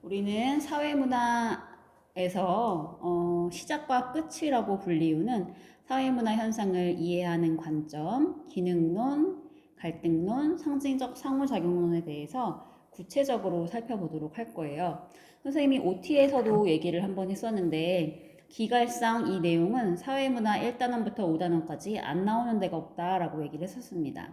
우리는 사회문화에서 시작과 끝이라고 불리우는 사회문화 현상을 이해하는 관점, 기능론, 갈등론, 상징적 상호작용론에 대해서 구체적으로 살펴보도록 할 거예요. 선생님이 OT에서도 얘기를 한번 했었는데 기갈상 이 내용은 사회문화 1단원부터 5단원까지 안 나오는 데가 없다라고 얘기를 했었습니다.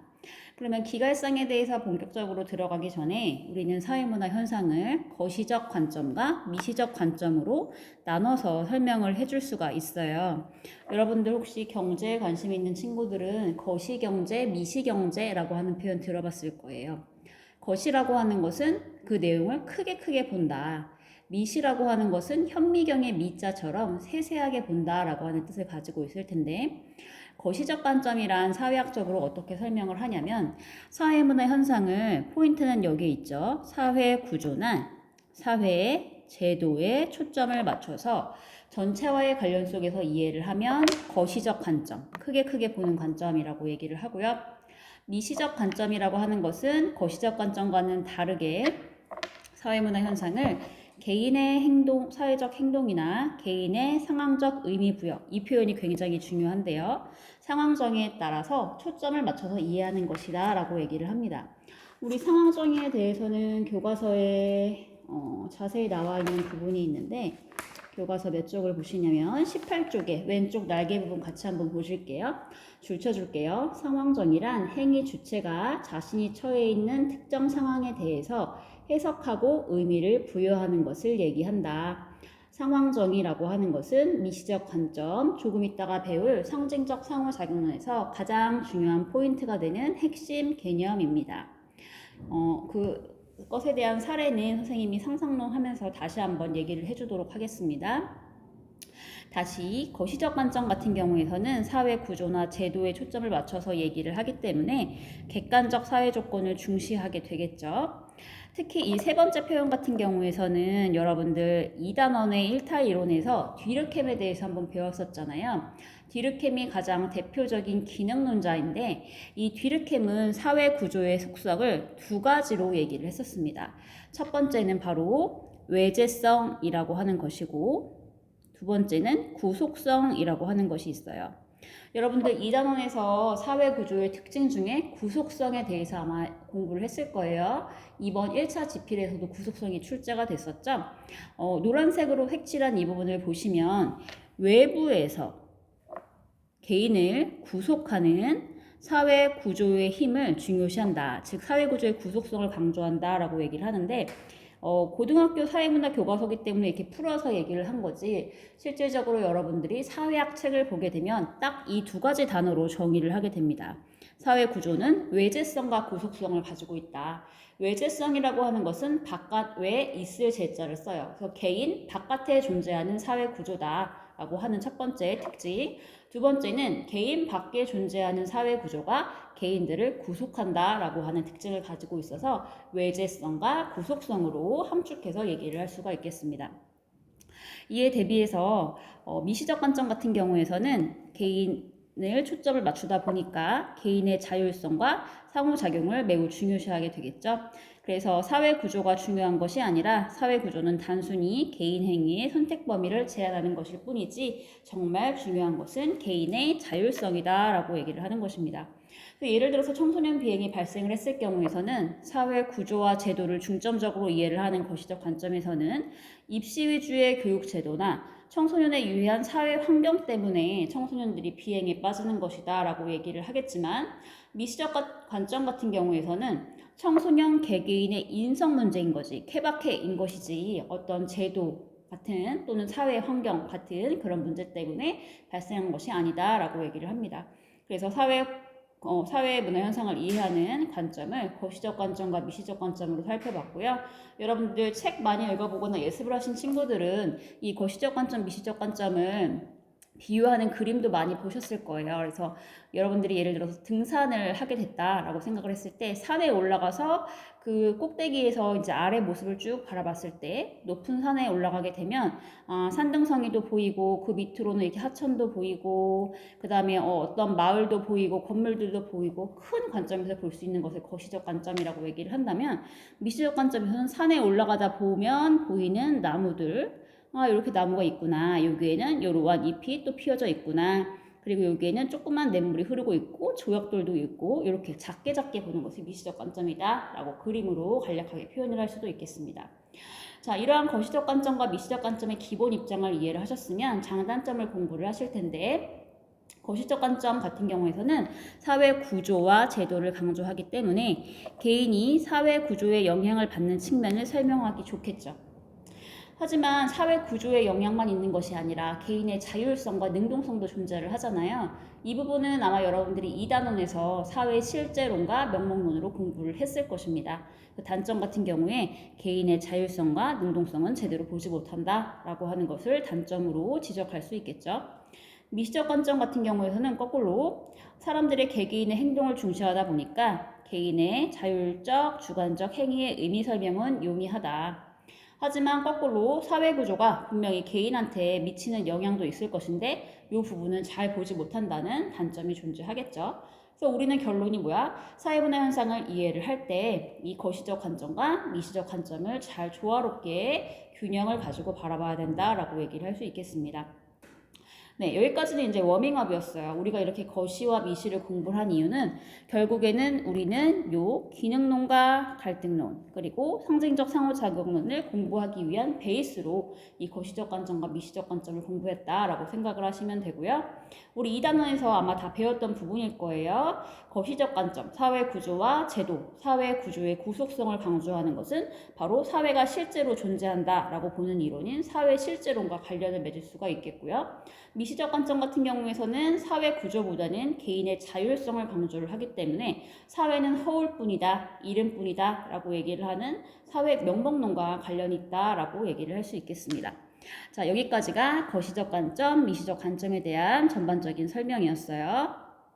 그러면 기갈상에 대해서 본격적으로 들어가기 전에 우리는 사회문화 현상을 거시적 관점과 미시적 관점으로 나눠서 설명을 해줄 수가 있어요. 여러분들 혹시 경제에 관심 있는 친구들은 거시경제, 미시경제라고 하는 표현 들어봤을 거예요. 거시라고 하는 것은 그 내용을 크게 본다. 미시라고 하는 것은 현미경의 미자처럼 세세하게 본다라고 하는 뜻을 가지고 있을 텐데 거시적 관점이란 사회학적으로 어떻게 설명을 하냐면 사회문화 현상을 포인트는 여기에 있죠. 사회 구조나 사회의 제도에 초점을 맞춰서 전체와의 관련 속에서 이해를 하면 거시적 관점, 크게 보는 관점이라고 얘기를 하고요. 미시적 관점이라고 하는 것은 거시적 관점과는 다르게 사회문화 현상을 개인의 행동, 사회적 행동이나 개인의 상황적 의미 부여, 이 표현이 굉장히 중요한데요. 상황정의에 따라서 초점을 맞춰서 이해하는 것이다 라고 얘기를 합니다. 우리 상황정의에 대해서는 교과서에 자세히 나와 있는 부분이 있는데 교과서 몇 쪽을 보시냐면 18쪽에 왼쪽 날개 부분 같이 한번 보실게요. 줄 쳐줄게요. 상황정의란 행위 주체가 자신이 처해 있는 특정 상황에 대해서 해석하고 의미를 부여하는 것을 얘기한다. 상황정의라고 하는 것은 미시적 관점, 조금 있다가 배울 상징적 상호작용론에서 가장 중요한 포인트가 되는 핵심 개념입니다. 그것에 대한 사례는 선생님이 상상론 하면서 다시 한번 얘기를 해주도록 하겠습니다. 다시 거시적 관점 같은 경우에서는 사회 구조나 제도에 초점을 맞춰서 얘기를 하기 때문에 객관적 사회 조건을 중시하게 되겠죠. 특히 이 세 번째 표현 같은 경우에서는 여러분들 2단원의 1타 이론에서 뒤르켐에 대해서 한번 배웠었잖아요. 뒤르켐이 가장 대표적인 기능론자인데 이 뒤르켐은 사회 구조의 속성을 두 가지로 얘기를 했었습니다. 첫 번째는 바로 외재성이라고 하는 것이고 두 번째는 구속성이라고 하는 것이 있어요. 여러분들 2단원에서 사회구조의 특징 중에 구속성에 대해서 아마 공부를 했을 거예요. 이번 1차 지필에서도 구속성이 출제가 됐었죠. 노란색으로 색칠한 이 부분을 보시면 외부에서 개인을 구속하는 사회구조의 힘을 중요시한다. 즉 사회구조의 구속성을 강조한다 라고 얘기를 하는데 고등학교 사회문화 교과서기 때문에 이렇게 풀어서 얘기를 한 거지 실질적으로 여러분들이 사회학 책을 보게 되면 딱 이 두 가지 단어로 정의를 하게 됩니다. 사회구조는 외재성과 구속성을 가지고 있다. 외재성이라고 하는 것은 바깥 외에 있을 제자를 써요. 그래서 개인 바깥에 존재하는 사회구조다 라고 하는 첫 번째 특징. 두 번째는 개인 밖에 존재하는 사회구조가 개인들을 구속한다 라고 하는 특징을 가지고 있어서 외재성과 구속성으로 함축해서 얘기를 할 수가 있겠습니다. 이에 대비해서 미시적 관점 같은 경우에서는 개인을 초점을 맞추다 보니까 개인의 자율성과 상호작용을 매우 중요시하게 되겠죠. 그래서 사회 구조가 중요한 것이 아니라 사회 구조는 단순히 개인 행위의 선택 범위를 제한하는 것일 뿐이지 정말 중요한 것은 개인의 자율성이다 라고 얘기를 하는 것입니다. 예를 들어서 청소년 비행이 발생을 했을 경우에서는 사회 구조와 제도를 중점적으로 이해를 하는 거시적 관점에서는 입시 위주의 교육 제도나 청소년에 유해한 사회 환경 때문에 청소년들이 비행에 빠지는 것이다 라고 얘기를 하겠지만 미시적 관점 같은 경우에서는 청소년 개개인의 인성 문제인 거지 케바케인 것이지 어떤 제도 같은 또는 사회 환경 같은 그런 문제 때문에 발생한 것이 아니다 라고 얘기를 합니다. 그래서 사회 문화 현상을 이해하는 관점을 거시적 관점과 미시적 관점으로 살펴봤고요. 여러분들 책 많이 읽어보거나 예습을 하신 친구들은 이 거시적 관점, 미시적 관점을 비유하는 그림도 많이 보셨을 거예요. 그래서 여러분들이 예를 들어서 등산을 하게 됐다라고 생각을 했을 때 산에 올라가서 그 꼭대기에서 이제 아래 모습을 쭉 바라봤을 때 높은 산에 올라가게 되면 산등성이도 보이고 그 밑으로는 이렇게 하천도 보이고 그 다음에 어떤 마을도 보이고 건물들도 보이고 큰 관점에서 볼 수 있는 것을 거시적 관점이라고 얘기를 한다면 미시적 관점에서는 산에 올라가다 보면 보이는 나무들 이렇게 나무가 있구나. 여기에는 이러한 잎이 또 피어져 있구나. 그리고 여기에는 조그만 냇물이 흐르고 있고 조약돌도 있고 이렇게 작게 보는 것이 미시적 관점이다 라고 그림으로 간략하게 표현을 할 수도 있겠습니다. 자, 이러한 거시적 관점과 미시적 관점의 기본 입장을 이해를 하셨으면 장단점을 공부를 하실 텐데 거시적 관점 같은 경우에서는 사회 구조와 제도를 강조하기 때문에 개인이 사회 구조에 영향을 받는 측면을 설명하기 좋겠죠. 하지만 사회 구조의 영향만 있는 것이 아니라 개인의 자율성과 능동성도 존재를 하잖아요. 이 부분은 아마 여러분들이 2단원에서 사회 실제론과 명목론으로 공부를 했을 것입니다. 그 단점 같은 경우에 개인의 자율성과 능동성은 제대로 보지 못한다라고 하는 것을 단점으로 지적할 수 있겠죠. 미시적 관점 같은 경우에서는 거꾸로 사람들의 개개인의 행동을 중시하다 보니까 개인의 자율적, 주관적 행위의 의미 설명은 용이하다. 하지만 거꾸로 사회구조가 분명히 개인한테 미치는 영향도 있을 것인데 이 부분은 잘 보지 못한다는 단점이 존재하겠죠. 그래서 우리는 결론이 뭐야? 사회문화 현상을 이해를 할 때 이 거시적 관점과 미시적 관점을 잘 조화롭게 균형을 가지고 바라봐야 된다라고 얘기를 할 수 있겠습니다. 네, 여기까지는 이제 워밍업이었어요. 우리가 이렇게 거시와 미시를 공부를 한 이유는 결국에는 우리는 요 기능론과 갈등론 그리고 상징적 상호작용론을 공부하기 위한 베이스로 이 거시적 관점과 미시적 관점을 공부했다라고 생각을 하시면 되고요. 우리 2단원에서 아마 다 배웠던 부분일 거예요. 거시적 관점, 사회 구조와 제도, 사회 구조의 구속성을 강조하는 것은 바로 사회가 실제로 존재한다라고 보는 이론인 사회 실제론과 관련을 맺을 수가 있겠고요. 미시적 관점 같은 경우에서는 사회 구조보다는 개인의 자율성을 강조를 하기 때문에 사회는 허울뿐이다, 이름뿐이다 라고 얘기를 하는 사회 명목론과 관련이 있다라고 얘기를 할 수 있겠습니다. 자, 여기까지가 거시적 관점, 미시적 관점에 대한 전반적인 설명이었어요.